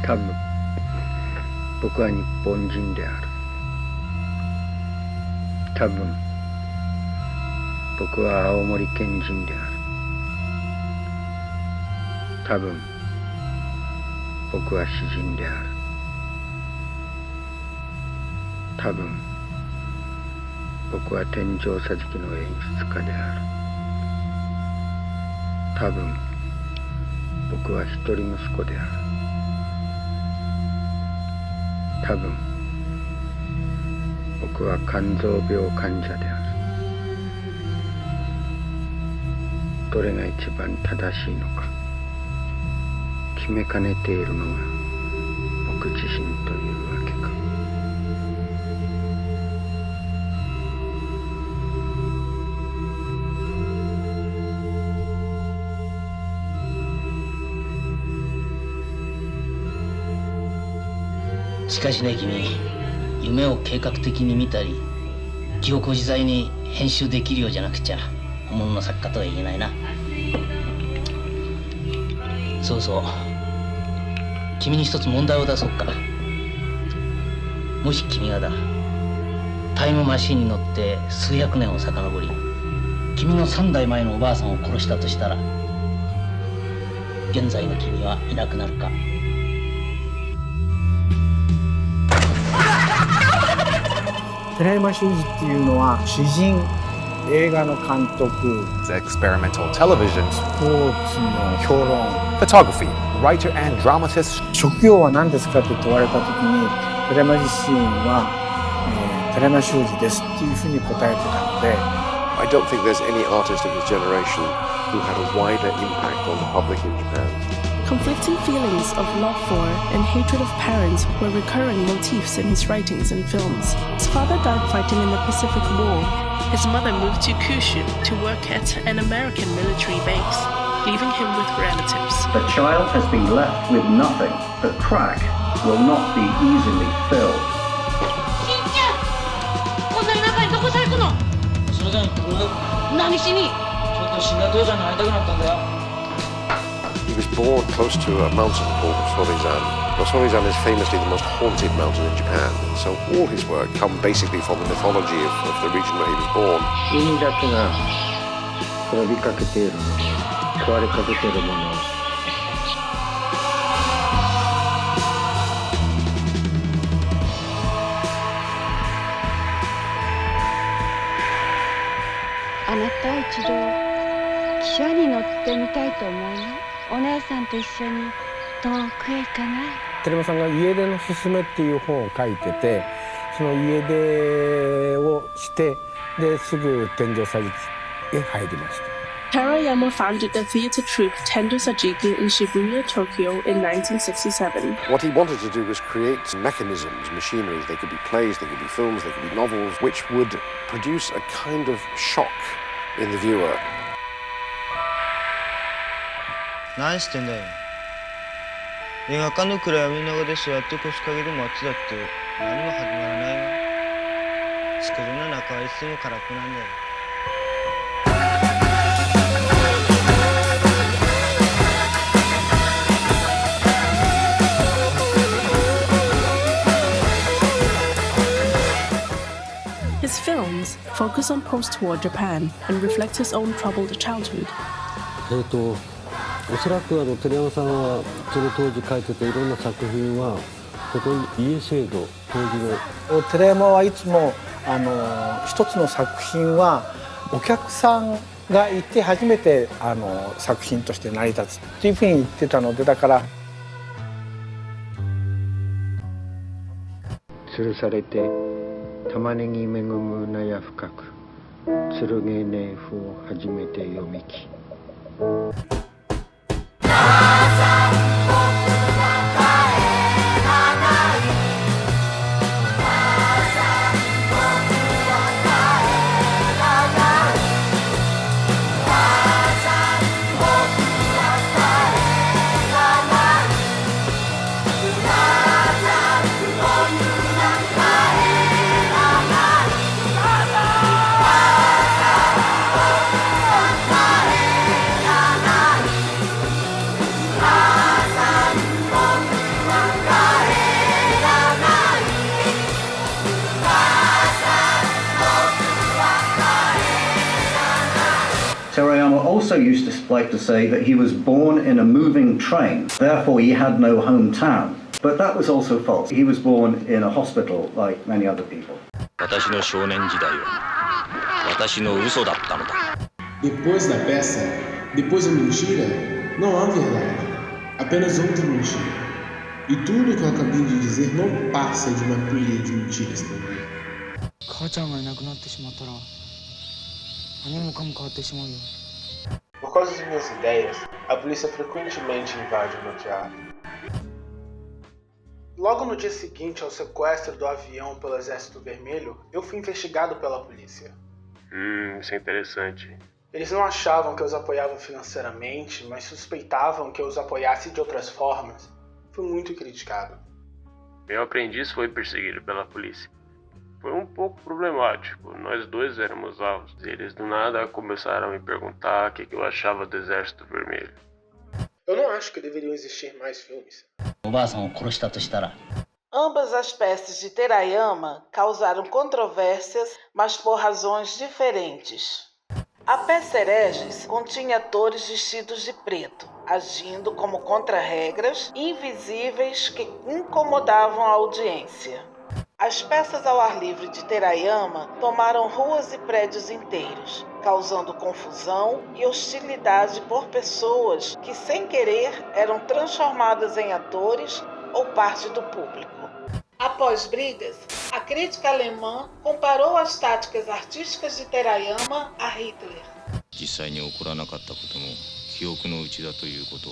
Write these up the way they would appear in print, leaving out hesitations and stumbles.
多分僕は日本人である。多分僕は青森県人である。多分僕は詩人である。多分僕は天井桟敷の演出家である。多分僕は一人息子である。多分僕は肝臓病患者である。どれが一番正しいのか決めかねているのが僕自身というわけか。しかしね、君、夢を計画的に見たり記憶を自在に編集できるようじゃなくちゃ本物の作家とは言えないな。そうそう、君に一つ問題を出そうか。もし君がだタイムマシンに乗って数百年を遡り君の3代前のおばあさんを殺したとしたら現在の君はいなくなるか。寺山修司っていうのは詩人、映画の監督、experimental television, スポーツの評論、photography, writer and dramatist. 職業は何ですかって問われた時に寺山自身は、寺山修司ですっていうふうに答えてたので、I don't think there's any artist of his generation who had a wider impact on the public in Japan.Conflicting feelings of love for and hatred of parents were recurring motifs in his writings and films. His father died fighting in the Pacific War. His mother moved to Kyushu to work at an American military base, leaving him with relatives. The child has been left with nothing. The crack will not be easily filled. しんちゃん、こんな中にどこさ行くの？それじゃこれ何しに？ちょっと死んだ父ちゃんに会いたくなったんだよ。He was born close to a mountain called Sorizan. Sorizan is famously the most haunted mountain in Japan, and so all his work come basically from the mythology of the region where he was born. 海だけが滅びかけているもの、壊れかけているもの。あなた一度汽車に乗ってみたいと思うの？お姉さんと一緒に遠くへ行かない？寺山さんが家出のすすめっていう本を書いてて、その家出をしてですぐ天井桟敷へ入りました。Terayama founded the theater troupe Tendo Sajiki in Shibuya, Tokyo in 1967. What he wanted to do was create mechanisms, machineries. They could be plays, they could be films, they could be novels, which would produce a kind of shock in the viewer. 何してんだよ。映画館の暗闇の中でそうやって腰掛けて待ってたって何も始まらないよ。スクリーンの中はいつも空っぽなんだよ。His films focus on post-war Japan and reflect his own troubled childhood. おそらく寺山さんはその当時書いてたいろんな作品はここに家制度当時の寺山はいつも一つの作品はお客さんがいて初めて作品として成り立つっていうふうに言ってたので、だから吊るされて玉ねぎ恵むなや深く剣ネーフを初めて読みき also used to like to say that he was born in a moving train, therefore he had no hometown. But that was also false. He was born in a hospital like many other people. 私の少年時代は私の嘘だったのだ。 Depois da peça, depois da mentira, não há verdade, apenas outra mentira. E tudo que eu acabei de dizer não passa de uma pilha de mentiras também. 母ちゃんがいなくなってしまったら何もかも変わってしまうよ。 Por causa das minhas ideias, a polícia frequentemente invade o meu teatro. Logo no dia seguinte ao sequestro do avião pelo Exército Vermelho, eu fui investigado pela polícia. Isso é interessante. Eles não achavam que eu os apoiava financeiramente, mas suspeitavam que eu os apoiasse de outras formas. Fui muito criticado. Meu aprendiz foi perseguido pela polícia. Foi um pouco problemático. Nós dois éramos alvos. Eles do nada começaram a me perguntar o que eu achava do Exército Vermelho. Eu não acho que deveriam existir mais filmes. Ambas as peças de Terayama causaram controvérsias, mas por razões diferentes. A peça Hereges continha atores vestidos de preto, agindo como contra-regras invisíveis que incomodavam a audiência. As peças ao ar livre de Terayama tomaram ruas e prédios inteiros, causando confusão e hostilidade por pessoas que, sem querer, eram transformadas em atores ou parte do público. Após brigas, a crítica alemã comparou as táticas artísticas de Terayama a Hitler. 実際に起こらなかったことも記憶のうちだということ。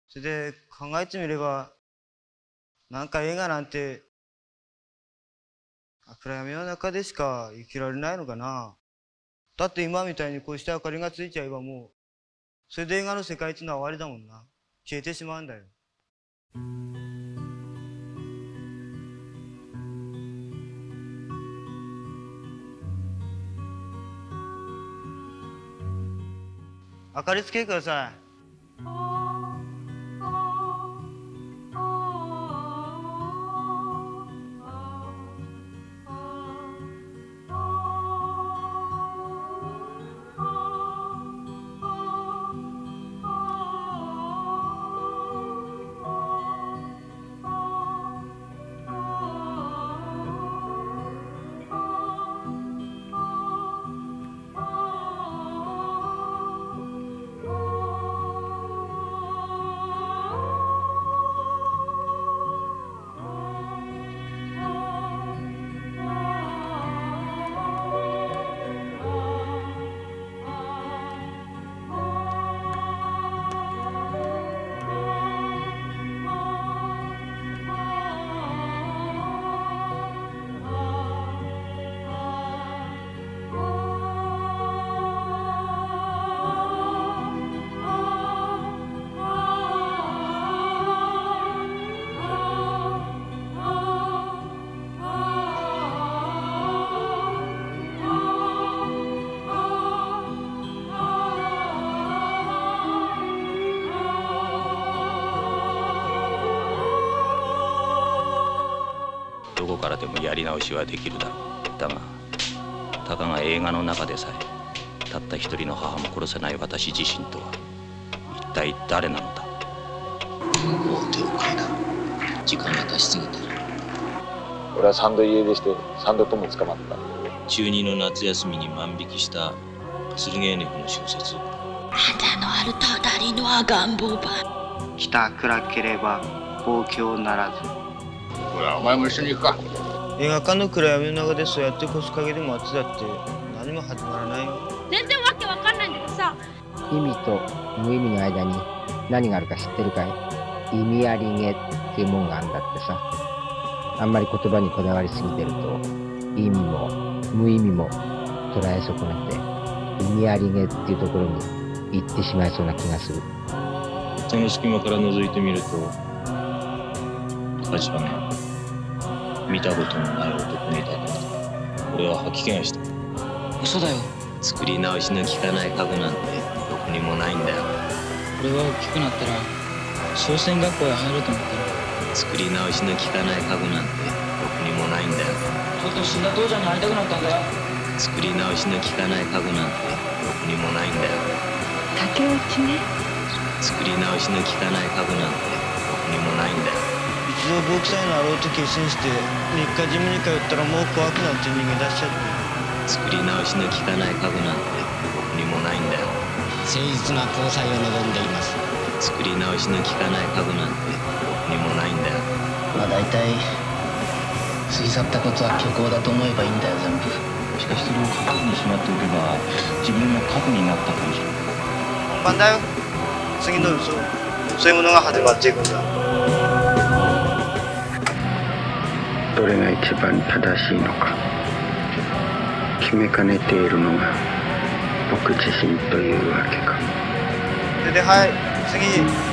それで考えてみれば、なんか映画なんて暗闇の中でしか生きられないのかな。だって今みたいにこうして明かりがついちゃえばもうそれで映画の世界っていうのは終わりだもんな。消えてしまうんだよ。明かりつけるからさ。 どこからでもやり直しはできるだろう。だがたかが映画の中でさえたった一人の母も殺せない私自身とは一体誰なのだ。もう手を変えな。時間が経ちすぎてる。俺は3度家出して3度とも捕まった。中2の夏休みに万引きした剣エネフの小説。あだのあるただりのあがんぼうば。北暗ければ望郷ならず。 ほら、お前も一緒に行くか。映画館の暗闇の中でそうやって腰掛けで待つだって何も始まらないよ。全然わけわかんないんだけどさ。意味と無意味の間に何があるか知ってるかい？意味ありげっていうもんがあるんだってさ。あんまり言葉にこだわりすぎてると意味も無意味も捉え損ねて意味ありげっていうところに行ってしまいそうな気がする。その隙間から覗いてみると確かね。 見たことのない男みたいだった。俺は吐き気がした。嘘だよ。作り直しの効かない家具なんてどこにもないんだよ。俺は大きくなったら商船学校へ入ろうと思ってる。作り直しの効かない家具なんてろくにもないんだよ。ちょっと死んだ父ちゃんに会いたくなったんだよ。作り直しの効かない家具なんてろくにもないんだよ。竹内ね。作り直しの効かない家具なんてろくにもないんだよ。一度ボクサーになろうと決心して3日ジムに通ったらもう怖くなって逃げ出しちゃって。作り直しの効かない家具なんてろくにもないんだよ。誠実な交際を望んでいます。作り直しの効かない家具なんてろくにもないんだよ。まあ大体過ぎ去ったことは虚構だと思えばいいんだよ、全部。しかしそれを過去にしまっておけば自分も過去になったかもしれない。本番だよ。次の嘘、そういうものが始まっていくんだ。どれが一番正しいのか決めかねているのが僕自身というわけか。ではい、次。